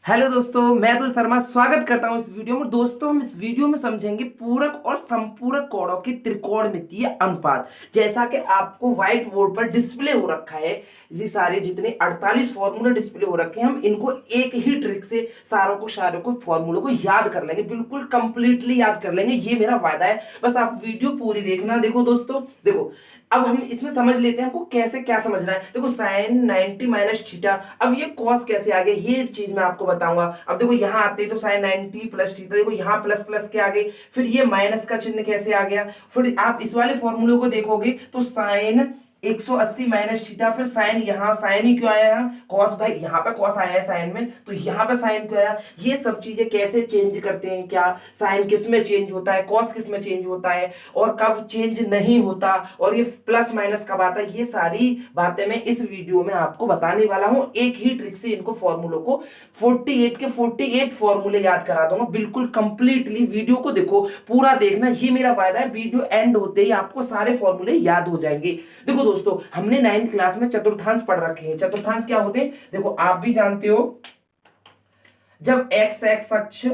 Hello दोस्तों, मैं तो शर्मा स्वागत करता हूं इस वीडियो में। दोस्तों, हम इस वीडियो में समझेंगे पूरक और संपूरक कोणों के त्रिकोणमितीय अनुपात। जैसा कि आपको व्हाइट बोर्ड पर डिस्प्ले हो रखा है, ये सारे जितने 48 फॉर्मूले डिस्प्ले हो रखे हैं, हम इनको एक ही ट्रिक से सारों को फॉर्मूलों को याद कर लेंगे, बिल्कुल कंप्लीटली याद कर लेंगे। ये मेरा वायदा है। बस आप वीडियो पूरी देखना। देखो दोस्तों, देखो अब हम इसमें समझ लेते हैं हमको कैसे क्या समझना है। देखो साइन 90 माइनस थीटा, अब ये कॉस कैसे आ गया ये चीज मैं आपको बताऊंगा। अब देखो यहाँ आते हैं तो साइन 90 प्लस थीटा, देखो यहाँ प्लस प्लस के आ गई, फिर ये माइनस का चिन्ह कैसे आ गया। फिर आप इस वाले फॉर्मूले को देखोगे तो साइन 180 माइनस थीटा, फिर साइन यहाँ साइन ही क्यों आया, यहाँ कॉस, भाई यहाँ पे कॉस आया है साइन में, तो यहाँ पे साइन क्यों आया। ये सब चीजें कैसे चेंज करते हैं, क्या साइन किस में चेंज होता है, कॉस किस में चेंज होता है, और कब चेंज नहीं होता, और ये प्लस माइनस कब आता है, ये सारी बातें मैं इस वीडियो में आपको बताने वाला हूं। एक ही ट्रिक से इनको फॉर्मूलों को 48 के 48 फॉर्मूले याद करा दूंगा, बिल्कुल कंप्लीटली। वीडियो को देखो, पूरा देखना, ये मेरा वायदा है। वीडियो एंड होते ही आपको सारे फॉर्मूले याद हो जाएंगे। देखो दोस्तों, हमने 9th क्लास में चतुर्थांश पढ़ रखे हैं। चतुर्थांश क्या होते हैं, देखो आप भी जानते हो, जब एक्स एक्स अक्ष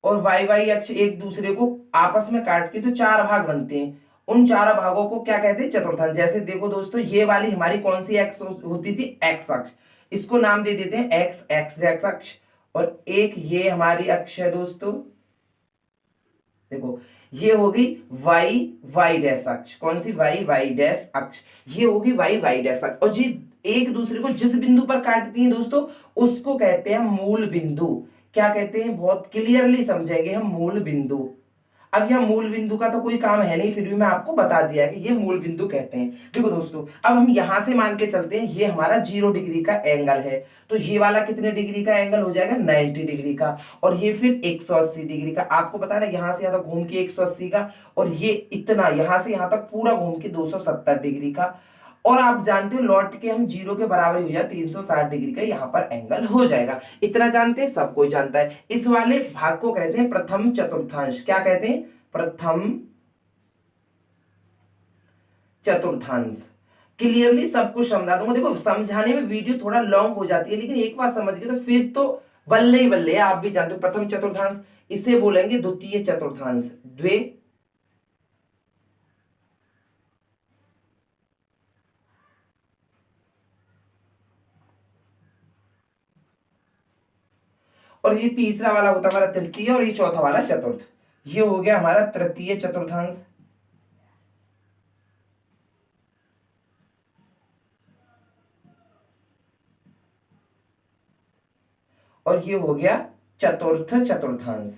और वाई वाई अक्ष एक दूसरे को आपस में काटते हैं तो चार भाग बनते हैं। उन चार भागों को क्या कहते हैं, चतुर्थांश। जैसे देखो दोस्तों, ये वाली हमारी कौन सी एक्स होती थी, एक्स अक्ष, इसको नाम दे देते हैं एक्स एक्स एक्स अक्ष। और एक ये हमारी अक्ष है दोस्तों, देखो ये होगी वाई वाई डैश अक्ष। कौन सी, वाई वाई डैश अक्ष, ये होगी वाई वाई डैश अक्ष। और जी एक दूसरे को जिस बिंदु पर काटती हैं दोस्तों, उसको कहते हैं मूल बिंदु। क्या कहते हैं, बहुत क्लियरली समझेंगे हम, मूल बिंदु। अब यह मूल बिंदु का तो कोई काम है नहीं, फिर भी मैं आपको बता दिया कि ये मूल बिंदु कहते हैं। देखो दोस्तों, अब हम यहां से मान के चलते हैं ये हमारा 0 डिग्री का एंगल है, तो ये वाला कितने डिग्री का एंगल हो जाएगा, 90 डिग्री का। और ये फिर 180 डिग्री का। आपको पता है ना, यहां से यहां तक घूम के 180 का, और ये इतना यहां से यहां तक पूरा घूम के 270 डिग्री का। और आप जानते हो लौट के हम 0 के बराबर ही हो जाए, 360 डिग्री का यहाँ पर एंगल हो जाएगा। इतना जानते हैं, सब कोई जानता है। इस वाले भाग को कहते हैं प्रथम चतुर्थांश। क्या कहते हैं, प्रथम चतुर्थांश। क्लियरली सब कुछ समझा दूंगा। देखो समझाने में वीडियो थोड़ा लॉन्ग हो जाती है, लेकिन एक बार समझ गए तो फिर तो बल्ले ही बल्ले है। आप भी जानते हो प्रथम चतुर्थांश, इसे बोलेंगे द्वितीय चतुर्थांश, द्वे। और ये तीसरा वाला होता है हमारा तृतीय, और ये चौथा वाला चतुर्थ। ये हो गया हमारा तृतीय चतुर्थांश। और ये हो गया चतुर्थ चतुर्थांश।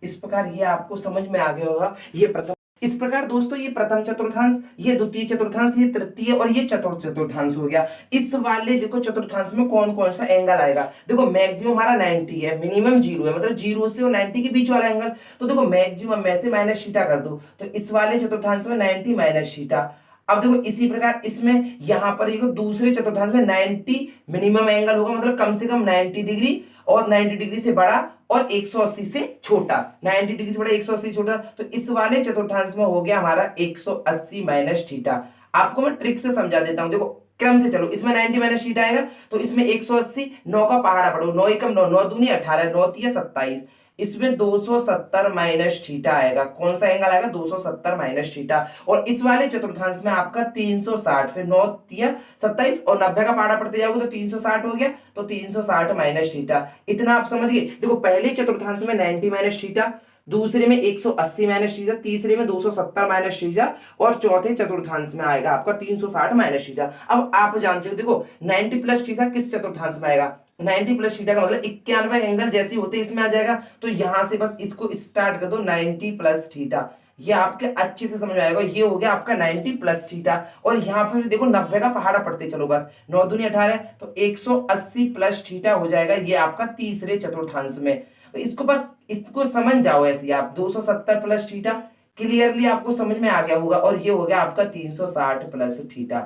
इस प्रकार ये आपको समझ में आ गया होगा। ये प्रथम, इस प्रकार दोस्तों ये प्रथम चतुर्थांश, ये द्वितीय चतुर्थांश, ये तृतीय, और ये चतुर्थ चतुर्थांश हो गया। इस वाले देखो चतुर्थांश में कौन कौन सा एंगल आएगा। देखो मैक्सिमम हमारा 90 है, मिनिमम 0 है, मतलब 0 से और 90 के बीच वाला एंगल। तो देखो मैक्सिमम में से माइनस थीटा कर दो, तो इस वाले चतुर्थांश में 90 माइनस थीटा। अब देखो इसी प्रकार इसमें यहां पर देखो दूसरे चतुर्थांश में 90 मिनिमम एंगल होगा, मतलब कम से कम 90 डिग्री, और 90 डिग्री से बड़ा और 180 से छोटा। 90 डिग्री से बड़ा 180 छोटा, तो इस वाले चतुर्थांश में हो गया हमारा 180 माइनस थीटा। आपको मैं ट्रिक से समझा देता हूं, देखो क्रम से चलो। इसमें 90 माइनस थीटा आएगा, तो इसमें 180, 9 का पहाड़ा पढ़ो, 9 एकम 9, 9 दूनी 18, 9 तिया 27। इसमें 270 माइनस थीटा आएगा। कौन सा एंगल आएगा, 270 माइनस थीटा। और इस वाले चतुर्थांश में आपका 360, फिर 9 तिया 27, और 90 का पहाड़ा पढ़ते जाओगे तो 360 हो गया, तो 360 माइनस थीटा। इतना आप समझ गए। देखो पहले चतुर्थांश में 90 माइनस थीटा, दूसरे में 180 माइनस थीटा, तीसरे में 270 माइनस थीटा, और चौथे चतुर्थांश में आएगा आपका 360 माइनस थीटा। अब आप जानते हो, देखो 90 प्लस थीटा किस चतुर्थांश में आएगा, 90 प्लस थीटा का मतलब 91 एंगल जैसे होते इसमें आ जाएगा। तो यहां से बस इसको स्टार्ट कर दो, 90 प्लस थीटा, ये आपके अच्छे से समझ में आएगा। ये हो गया आपका 90 प्लस थीटा। और यहां पर देखो 90 का पहाड़ा पढ़ते चलो, बस 9 दूनी 18, तो 180 प्लस थीटा हो जाएगा, ये आपका तीसरे चतुर्थांश में। इसको बस इसको समझ जाओ ऐसे आप, 270 प्लस थीटा क्लियरली आपको समझ में आ गया होगा। और ये हो गया आपका 360 प्लस थीटा।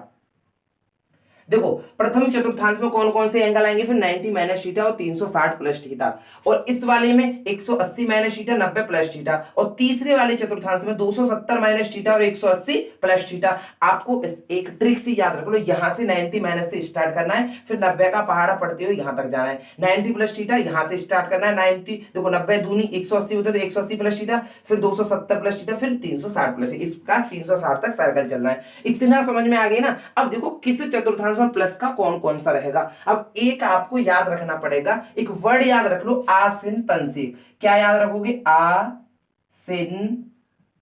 देखो प्रथम चतुर्थांश में कौन कौन से एंगल आएंगे, फिर 90 माइनस थीटा और 360 प्लस थीटा, और इस वाले में 180 माइनस थीटा 90 प्लस थीटा, और तीसरे वाले चतुर्थांश में 270 माइनस थीटा और 180 प्लस थीटा। आपको एक ट्रिक से याद रख लो, यहां से 90 माइनस से स्टार्ट करना है, फिर 90 का पहाड़ा पढ़ते हुए यहां तक जाना है। 90 प्लस थीटा यहां से स्टार्ट करना है, 90 देखो 90 दूनी 180 होता है तो 180 प्लस थीटा, फिर 270 प्लस थीटा, फिर 360 प्लस, इसका 360 तक सर्कल चलना है। इतना समझ में आ गई ना। अब देखो किस चतुर्थांश में प्लस का कौन कौन सा रहेगा। अब एक आपको याद रखना पड़ेगा, एक वर्ड याद रख लो, आसिन तंसिक। क्या याद रखोगे, आसिन,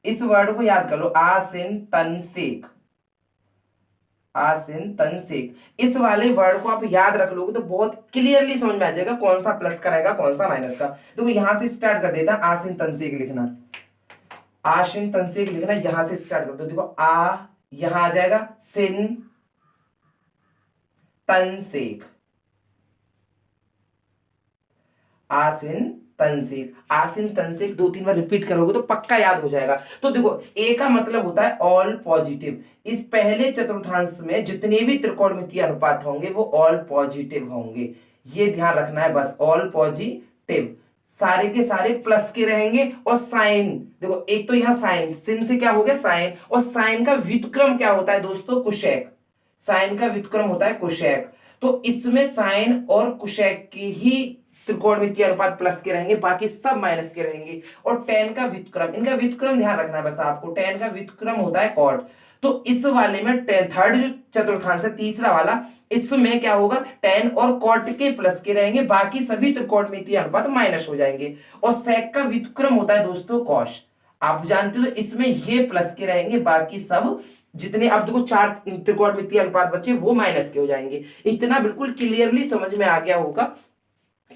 इस वर्ड को याद कर लो, आसिन तंसिक, आसिन तंसिक। इस वाले वर्ड को आप याद रख लोगे तो बहुत क्लियरली समझ में आ जाएगा कौन सा प्लस का रहेगा कौन सा माइनस का। देखो यहां से स्टार्ट कर देता, आसिन तंसिक लिखना, आसिन तंसिक लिखना, यहां से स्टार्ट कर दो। देखो आ यहां आ जाएगा, सिन तंसिक, आसिन तंसिक, आसिन तंसिक 2-3 बार रिपीट करोगे तो पक्का याद हो जाएगा। तो देखो ए का मतलब होता है ऑल पॉजिटिव। इस पहले चतुर्थांश में जितने भी त्रिकोणमितीय अनुपात होंगे वो ऑल पॉजिटिव होंगे, ये ध्यान रखना है बस, ऑल पॉजिटिव, सारे के सारे प्लस के रहेंगे। और साइन देखो, एक तो यहां साइन, सिन से क्या हो गया साइन, और साइन का व्युत्क्रम क्या होता है दोस्तों, कुशेक, साइन का व्युत्क्रम होता है कुशेक। तो इसमें साइन और कुशेक की ही त्रिकोणमितीय अनुपात प्लस के रहेंगे, बाकी सब माइनस के रहेंगे। और टेन का व्युत्क्रम, इनका व्युत्क्रम ध्यान रखना है बस आपको, टेन का व्युत्क्रम होता है कॉट। तो इस वाले में थर्ड जो चतुर्थांश है तीसरा वाला, इसमें क्या होगा, टेन और कॉट के प्लस के रहेंगे, बाकी सभी त्रिकोणमितीय अनुपात माइनस हो जाएंगे। और सेक का व्युत्क्रम होता है दोस्तों कॉस, आप जानते हो, तो इसमें ये प्लस के रहेंगे, बाकी सब जितने अब देखो 4 त्रिकोणमितीय अनुपात बचे वो माइनस के हो जाएंगे। इतना बिल्कुल क्लियरली समझ में आ गया होगा।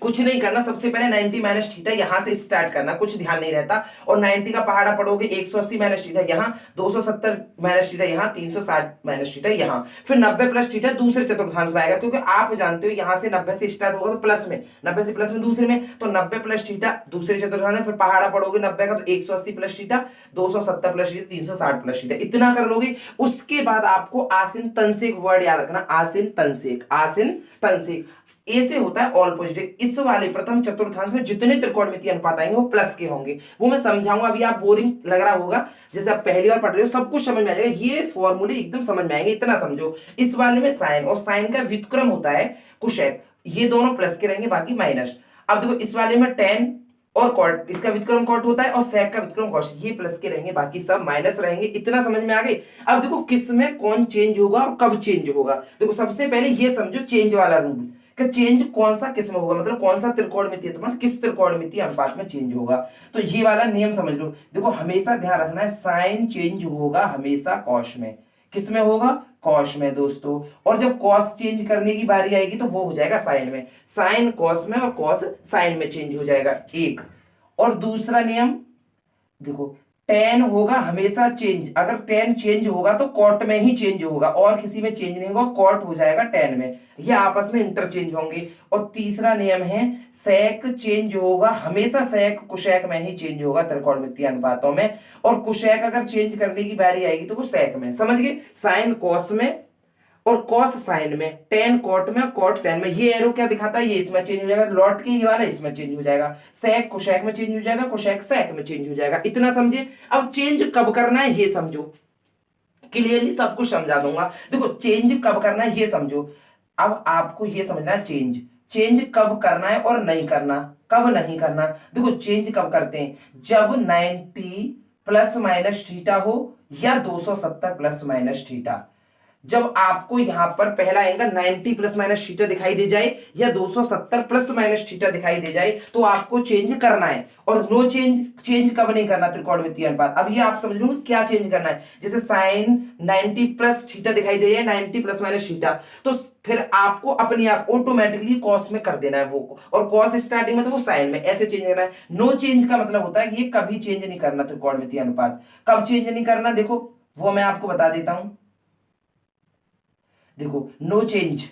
कुछ नहीं करना, सबसे पहले 90 माइनस थीटा यहां से स्टार्ट करना, कुछ ध्यान नहीं रहता, और 90 का पहाड़ा पढ़ोगे, 180 माइनस थीटा यहां, 270 माइनस थीटा यहां, 360 माइनस थीटा यहां, फिर 90 प्लस थीटा दूसरे चतुर्थांश में आएगा, क्योंकि आप जानते हो यहां से 90 से स्टार्ट होगा तो प्लस में, 90 से प्लस में दूसरे में, तो 90 प्लस थीटा दूसरे चतुर्थांश में, फिर पहाड़ा पढ़ोगे 90 का तो 180 plus theta, 270 plus theta, 360 plus theta, इतना कर लोगे। उसके बाद आपको आसिन तंसिक वर्ड याद रखना, आसिन तंसिक, आसिन तंसिक। ए से होता है ऑल पॉजिटिव। इस वाले प्रथम चतुर्थांश में जितने त्रिकोणमितीय अनुपात आएंगे वो प्लस के होंगे, वो मैं समझाऊंगा। अभी आप बोरिंग लग रहा होगा, जैसे आप पहली बार पढ़ रहे हो, सब कुछ समझ में आ जाएगा, ये फॉर्मूले एकदम समझ में आएंगे, इतना समझो। इस वाले में साइन, और साइन का व्युत्क्रम होता है कुशेक, ये दोनों प्लस के रहेंगे, बाकी माइनस। अब देखो इस वाले में टेन और कॉट, इसका व्युत्क्रम कॉट होता है, और सेक का व्युत्क्रम कॉस, ये प्लस के रहेंगे, बाकी सब माइनस रहेंगे। इतना समझ में आ गई। अब देखो किस में कौन चेंज होगा और कब चेंज होगा। देखो सबसे पहले ये समझो चेंज वाला रूल, कि चेंज कौन सा किस में होगा, मतलब कौन सा त्रिकोणमितीय अनुपात किस त्रिकोणमितीय अनुपात में चेंज होगा। तो ये वाला नियम समझ लो। देखो हमेशा ध्यान रखना है, साइन चेंज होगा हमेशा कॉस में, किस में होगा, कॉस में दोस्तों। और जब कॉस चेंज करने की बारी आएगी तो वो हो जाएगा साइन में, साइन कॉस में और कॉस साइन में चेंज हो जाएगा, एक। और दूसरा नियम देखो, टेन होगा हमेशा चेंज, अगर टेन चेंज होगा तो कॉट में ही चेंज होगा, और किसी में चेंज नहीं होगा, कॉट हो जाएगा टेन में, ये आपस में इंटरचेंज होंगे। और तीसरा नियम है, सेक चेंज होगा हमेशा, सेक कुशेक में ही चेंज होगा त्रिकोणमितीय अनुपातों में, और कुशेक अगर चेंज करने की बारी आएगी तो वो सेक में, समझ गए, साइन कॉस में और कॉस साइन में, टेन कॉट में, कॉट टेन में। ये एरो क्या दिखाता है, ये इसमें चेंज हो जाएगा, लौट के ये वाला इसमें चेंज हो जाएगा, सेक कुशेक में चेंज हो जाएगा, कुशेक सेक में चेंज हो जाएगा। इतना समझे। अब चेंज कब करना है ये समझो, क्लियरली सब कुछ समझा दूंगा। देखो चेंज कब करना है ये समझो। अब आपको ये समझना है चेंज, चेंज कब करना है और नहीं करना, कब नहीं करना। देखो चेंज कब करते हैं, जब 90 प्लस माइनस थीटा हो या 270 प्लस माइनस थीटा। जब आपको यहां पर पहला एंगल 90 प्लस माइनस थीटा दिखाई दे जाए या 270 प्लस माइनस थीटा दिखाई दे जाए तो आपको चेंज करना है। और नो चेंज, चेंज कब नहीं करना त्रिकोणमितीय अनुपात। अब ये आप समझ लो क्या चेंज करना है। जैसे साइन 90 प्लस थीटा दिखाई दे जाए, 90 प्लस माइनस थीटा, तो फिर आपको अपने आप ऑटोमेटिकली कॉस में कर देना है वो, और कॉस स्टार्टिंग में तो वो साइन में, ऐसे चेंज करना है। नो चेंज का मतलब होता है कि ये कभी चेंज नहीं करना त्रिकोणमितीय अनुपात। कब चेंज नहीं करना देखो वो मैं आपको बता देता हूं। देखो नो चेंज,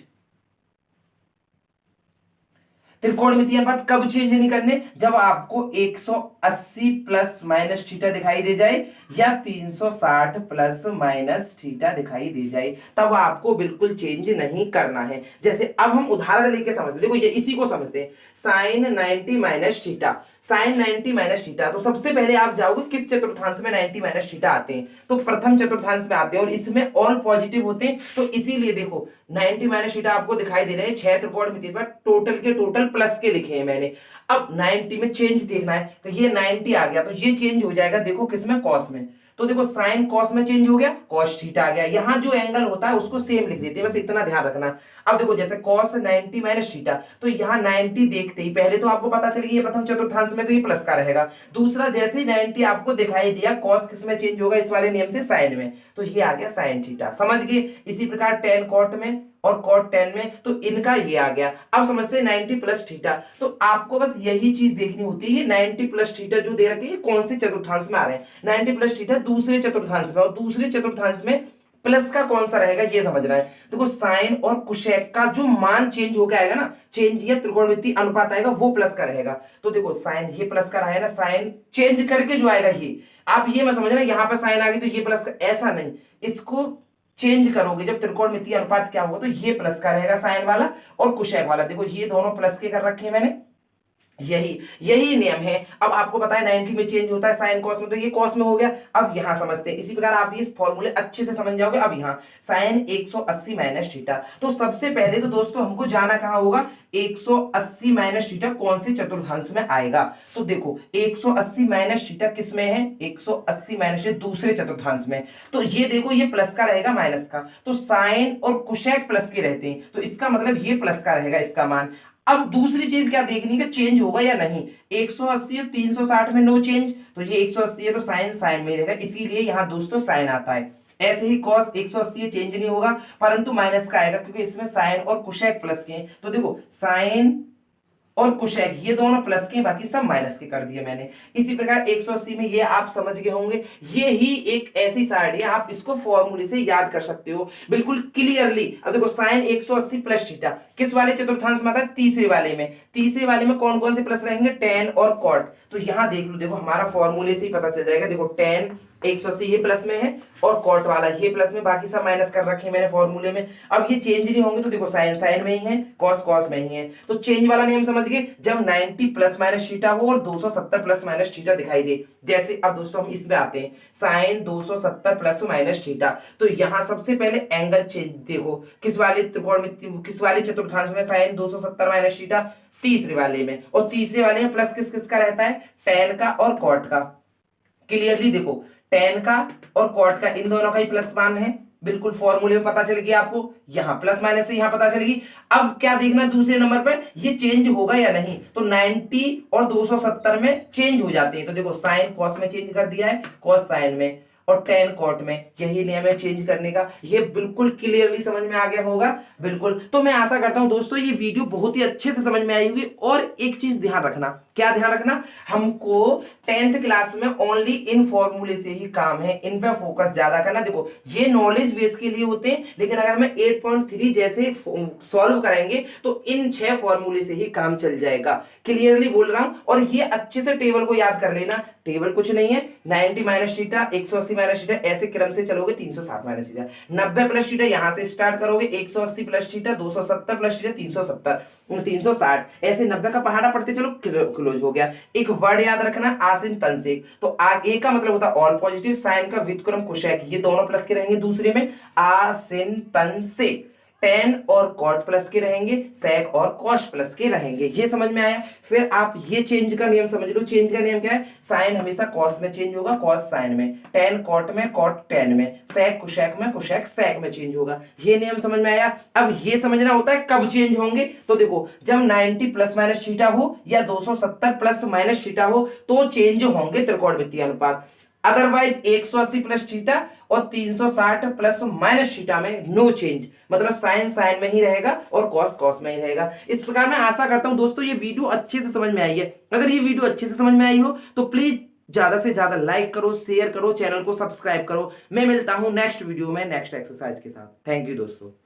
त्रिकोणमितीय अनुपात कब चेंज नहीं करने, जब आपको 180 प्लस माइनस थीटा दिखाई दे जाए या 360 प्लस माइनस थीटा दिखाई दे जाए, तब आपको बिल्कुल चेंज नहीं करना है। जैसे अब हम उदाहरण लेके समझते, देखो ये इसी को समझते हैं, sine 90 minus theta, sine 90 minus theta. तो सबसे पहले आप जाओगे किस चतुर्थांश में 90 माइनस थीटा आते हैं, तो प्रथम चतुर्थांश में आते हैं और इसमें ऑल पॉजिटिव होते हैं। तो इसीलिए देखो 90 माइनस थीटा आपको दिखाई दे रहे हैं 6 त्रिकोणमितीय पर, टोटल के टोटल प्लस के लिखे हैं मैंने। अब 90 में चेंज देखना है, तो ये 90 आ गया, तो ये चेंज हो जाएगा देखो किसमें, कॉस में। तो देखो साइन कॉस में चेंज हो गया, कॉस थीटा आ गया। यहां जो एंगल होता है उसको सेम लिख देते हैं, बस इतना ध्यान रखना। अब देखो जैसे कॉस 90 माइनस थीटा, तो यहाँ 90 देखते ही पहले तो आपको पता चलेगी ये प्रथम चतुर्थांश में, तो ये प्लस का रहेगा। दूसरा, जैसे ही 90 आपको दिखाई दिया, कॉस किस में चेंज होगा, इस वाले नियम से साइन में, तो ये आ गया साइन थीटा, समझ गए। इसी प्रकार टेन कॉट में और कॉट टेन में, तो इनका ये आ गया। अब समझते हैं 90 प्लस थीटा, तो आपको बस यही चीज देखनी होती है, ये 90 प्लस थीटा जो दे रखे हैं कौन से चतुर्थांश में आ रहे हैं। 90 प्लस थीटा दूसरे चतुर्थांश में, और दूसरे चतुर्थांश में प्लस का कौन सा रहेगा ये समझना है। देखो साइन और कुशेक का जो मान चेंज हो गया आएगा ना, चेंज या त्रिकोणमितीय अनुपात आएगा वो प्लस का रहेगा। तो देखो साइन ये प्लस का रहेगा, साइन चेंज करके जो आएगा ये, आप ये मत समझना यहाँ पर साइन आ गई तो ये प्लस का, ऐसा नहीं, इसको चेंज करोगे जब त्रिकोणमितीय अनुपात क्या होगा, तो ये प्लस का रहेगा साइन वाला और कुशेक वाला। देखो ये दोनों प्लस के कर रखे हैं मैंने, यही नियम है। अब आपको पता है 90 में चेंज होता है साइन कॉस में, तो ये कॉस में हो गया। अब यहां समझते हैं, इसी प्रकार आप ये फॉर्मूले अच्छे से समझ जाओगे। अब यहाँ साइन 180 माइनस थीटा, तो सबसे पहले तो दोस्तों हमको जाना कहां होगा, 180 माइनस थीटा कौन से चतुर्थांश में आएगा। तो देखो 180 माइनस थीटा किस में है, 180 माइनस दूसरे चतुर्थांश में, तो ये देखो ये प्लस का रहेगा माइनस का, तो साइन और कुशेक प्लस के रहते हैं, तो इसका मतलब ये प्लस का रहेगा इसका मान। अब दूसरी चीज क्या देखनी है, चेंज होगा या नहीं। 180 और 360 में नो चेंज, तो ये 180 है तो साइन साइन में रहेगा, इसीलिए यहां दोस्तों साइन आता है। ऐसे ही कॉस 180 चेंज नहीं होगा, परंतु माइनस का आएगा क्योंकि इसमें साइन और कुशेक प्लस के हैं। तो देखो साइन और कुशेक ये दोनों प्लस के, बाकी सब माइनस के कर दिए मैंने। इसी प्रकार 180 में ये आप समझ गए होंगे, ये ही एक ऐसी साइड है, आप इसको फॉर्मूले से याद कर सकते हो बिल्कुल क्लियरली। अब देखो साइन 180 प्लस थीटा किस वाले चतुर्थांश में आता है, तीसरे वाले में। तीसरे वाले में कौन कौन से प्लस रहेंगे, टेन और कॉट। तो यहां देख लो, देखो हमारा फॉर्मूले से ही पता चल जाएगा। देखो टेन 180 ये प्लस में है और कॉट वाला ये प्लस में, बाकी सब माइनस कर रखे हैं मैंने फॉर्मूले में। अब ये चेंज नहीं होंगे, तो देखो साइन साइन में ही है, कॉस कॉस में ही है। तो चेंज वाला नियम समझ गए, जब 90 प्लस माइनस थीटा हो और 270 प्लस माइनस थीटा दिखाई दे। जैसे अब दोस्तों हम इसमें आते हैं, साइन 270 प्लस माइनस थीटा, तो यहां सबसे पहले एंगल चेंज देखो, किस वाले त्रिकोण में, किस वाले चतुर्थांश में साइन 270 माइनस थीटा, तीसरे वाले में। और तीसरे वाले में प्लस किस किस का रहता है, टेन का और कॉट का। क्लियरली देखो टेन का और कॉट का, इन दोनों का ही प्लस मान है, बिल्कुल फॉर्मूले में पता चल गया आपको, यहां प्लस माइनस से यहां पता चलेगी। अब क्या देखना दूसरे नंबर पे, ये चेंज होगा या नहीं। तो 90 और 270 में चेंज हो जाते हैं, तो देखो साइन कॉस में चेंज कर दिया है, कॉस साइन में, और टेन कॉट में, यही नियम है चेंज करने का। ये बिल्कुल क्लियरली समझ में आ गया होगा बिल्कुल। तो मैं आशा करता हूं दोस्तों ये वीडियो बहुत ही अच्छे से समझ में आई होगी। और एक चीज ध्यान रखना, क्या ध्यान रखना, हमको 10th क्लास में ओनली इन फॉर्मूले से ही काम है, इन पे फोकस ज्यादा करना। देखो ये नॉलेज बेस के लिए होते हैं, लेकिन अगर हमें 8.3 जैसे सॉल्व करेंगे तो इन 6 फॉर्मूले से ही काम चल जाएगा। क्लियरली बोल रहा हूं। और ये अच्छे से टेबल को याद कर लेना, टेबल कुछ नहीं है, 90 माइनस थीटा, 180 माइनस थीटा, ऐसे क्रम से चलोगे 360 माइनस थीटा, 90 प्लस थीटा यहां से स्टार्ट करोगे, 180 प्लस थीटा, 270 प्लस थीटा, 370, 360, ऐसे 90 का पहाड़ा पढ़ते चलो, क्लोज हो गया। एक वर्ड याद रखना, आसिन तंसेक। तो ए का मतलब होता है ऑल पॉजिटिव, साइन का व्युत्क्रम कुशेक, ये दोनों प्लस के रहेंगे दूसरे में, आसिन तंसेक। टेन और कॉट प्लस के रहेंगे, सेक और कॉस प्लस के रहेंगे। ये समझ में आया। फिर आप ये चेंज का नियम समझ लो। चेंज का नियम क्या है, साइन हमेशा कॉस में चेंज होगा, कॉस साइन में, टेन कॉट में, कॉट टेन में, सेक कुशेक में, कुशेक सेक में चेंज होगा। ये नियम समझ में आया। अब ये समझना होता है कब चेंज होंगे, तो देखो जब 90 प्लस माइनस थीटा हो या 270 प्लस माइनस थीटा हो तो चेंज होंगे त्रिकोणमितीय अनुपात। अदरवाइज 180 प्लस थीटा और 360 प्लस माइनस थीटा में नो चेंज, मतलब साइन साइन में ही रहेगा और कॉस कॉस में ही रहेगा। इस प्रकार मैं आशा करता हूं दोस्तों ये वीडियो अच्छे से समझ में आई है। अगर ये वीडियो अच्छे से समझ में आई हो तो प्लीज ज्यादा से ज्यादा लाइक करो, शेयर करो, चैनल को सब्सक्राइब करो। मैं मिलता हूं नेक्स्ट वीडियो में नेक्स्ट एक्सरसाइज के साथ। थैंक यू दोस्तों।